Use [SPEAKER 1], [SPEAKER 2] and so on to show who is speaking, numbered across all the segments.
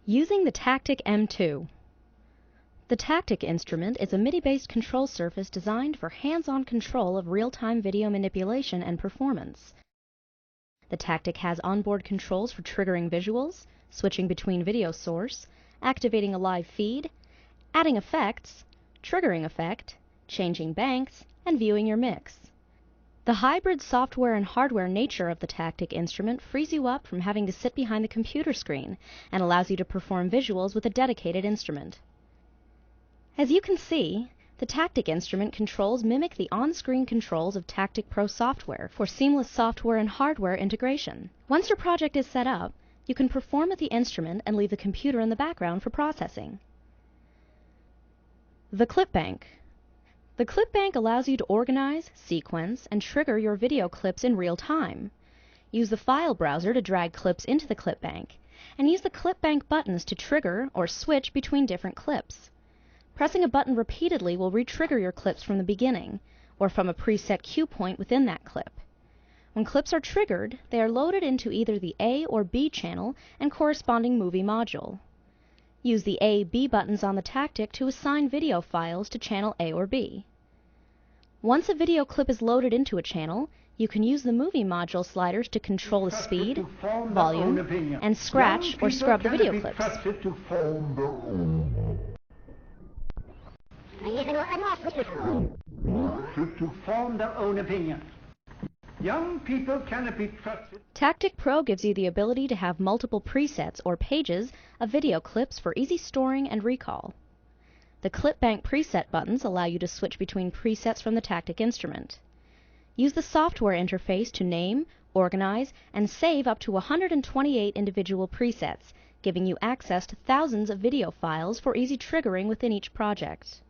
[SPEAKER 1] Using the Tactic M2. The Tactic instrument is a MIDI-based control surface designed for hands-on control of real-time video manipulation and performance. The Tactic has onboard controls for triggering visuals, switching between video source, activating a live feed, adding effects, triggering effect, changing banks, and viewing your mix. The hybrid software and hardware nature of the Tactic instrument frees you up from having to sit behind the computer screen and allows you to perform visuals with a dedicated instrument. As you can see, the Tactic instrument controls mimic the on-screen controls of Tactic Pro software for seamless software and hardware integration. Once your project is set up, you can perform with the instrument and leave the computer in the background for processing. The Clip Bank. The Clip Bank allows you to organize, sequence, and trigger your video clips in real time. Use the file browser to drag clips into the Clip Bank, and use the Clip Bank buttons to trigger or switch between different clips. Pressing a button repeatedly will re-trigger your clips from the beginning, or from a preset cue point within that clip. When clips are triggered, they are loaded into either the A or B channel and corresponding movie module. Use the A/B buttons on the Tactic to assign video files to channel A or B. Once a video clip is loaded into a channel, you can use the movie module sliders to control the speed, volume, and scratch or scrub the video clips.
[SPEAKER 2] To form their own opinion. Young people cannot be trusted.
[SPEAKER 1] Tactic Pro gives you the ability to have multiple presets or pages of video clips for easy storing and recall. The Clip Bank preset buttons allow you to switch between presets from the Tactic instrument. Use the software interface to name, organize, and save up to 128 individual presets, giving you access to thousands of video files for easy triggering within each project.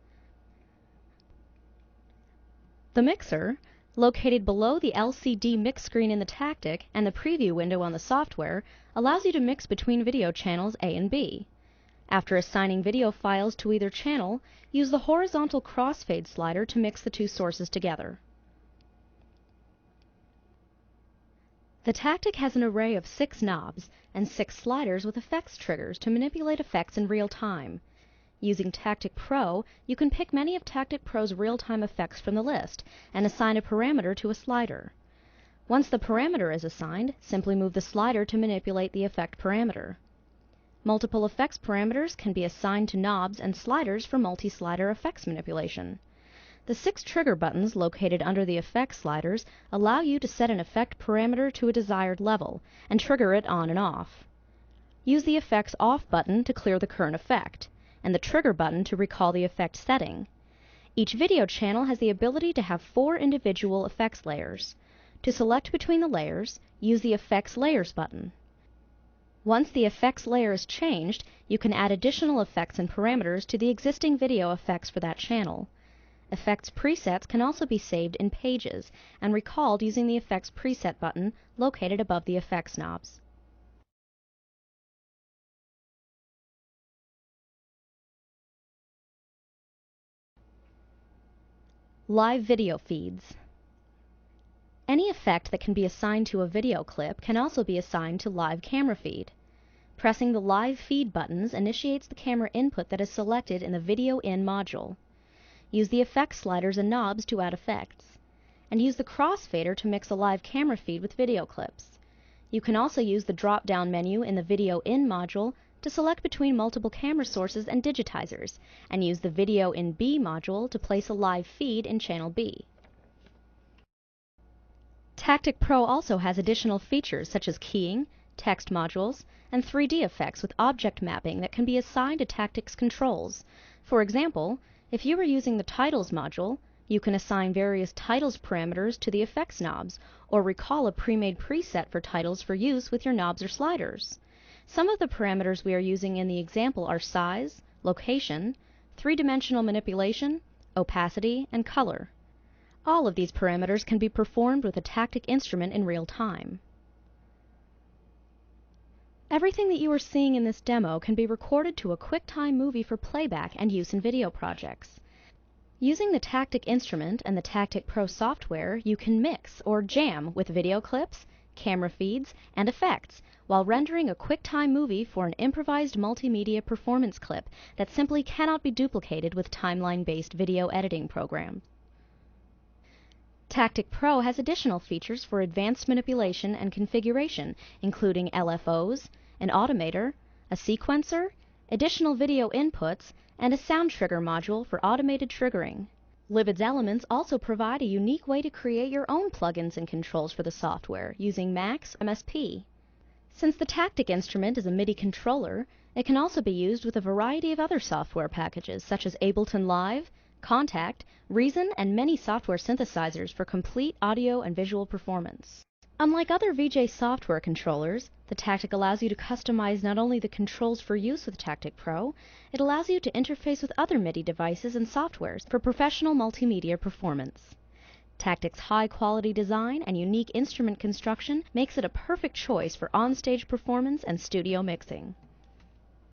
[SPEAKER 1] The Mixer, located below the LCD mix screen in the Tactic and the preview window on the software, allows you to mix between video channels A and B. After assigning video files to either channel, use the horizontal crossfade slider to mix the two sources together. The Tactic has an array of 6 knobs and 6 sliders with effects triggers to manipulate effects in real time. Using Tactic Pro, you can pick many of Tactic Pro's real-time effects from the list and assign a parameter to a slider. Once the parameter is assigned, simply move the slider to manipulate the effect parameter. Multiple effects parameters can be assigned to knobs and sliders for multi-slider effects manipulation. The 6 trigger buttons located under the effect sliders allow you to set an effect parameter to a desired level and trigger it on and off. Use the Effects Off button to clear the current effect, and the Trigger button to recall the effect setting. Each video channel has the ability to have 4 individual effects layers. To select between the layers, use the Effects Layers button. Once the effects layer is changed, you can add additional effects and parameters to the existing video effects for that channel. Effects presets can also be saved in pages and recalled using the Effects Preset button located above the effects knobs. Live video feeds. Any effect that can be assigned to a video clip can also be assigned to live camera feed. Pressing the Live Feed buttons initiates the camera input that is selected in the Video In module. Use the effect sliders and knobs to add effects, and use the crossfader to mix a live camera feed with video clips. You can also use the drop-down menu in the Video In module to select between multiple camera sources and digitizers, and use the Video In B module to place a live feed in channel B. Tactic Pro also has additional features such as keying, text modules, and 3D effects with object mapping that can be assigned to Tactic's controls. For example, if you are using the Titles module, you can assign various titles parameters to the effects knobs, or recall a pre-made preset for titles for use with your knobs or sliders. Some of the parameters we are using in the example are size, location, 3-dimensional manipulation, opacity, and color. All of these parameters can be performed with a Tactic instrument in real time. Everything that you are seeing in this demo can be recorded to a QuickTime movie for playback and use in video projects. Using the Tactic instrument and the Tactic Pro software, you can mix or jam with video clips, camera feeds, and effects, while rendering a QuickTime movie for an improvised multimedia performance clip that simply cannot be duplicated with timeline-based video editing programs. Tactic Pro has additional features for advanced manipulation and configuration, including LFOs, an automator, a sequencer, additional video inputs, and a sound trigger module for automated triggering. Livid's elements also provide a unique way to create your own plugins and controls for the software using Max MSP. Since the Tactic instrument is a MIDI controller, it can also be used with a variety of other software packages such as Ableton Live, Contact, Reason, and many software synthesizers for complete audio and visual performance. Unlike other VJ software controllers, the Tactic allows you to customize not only the controls for use with Tactic Pro, it allows you to interface with other MIDI devices and softwares for professional multimedia performance. Tactic's high-quality design and unique instrument construction makes it a perfect choice for on-stage performance and studio mixing.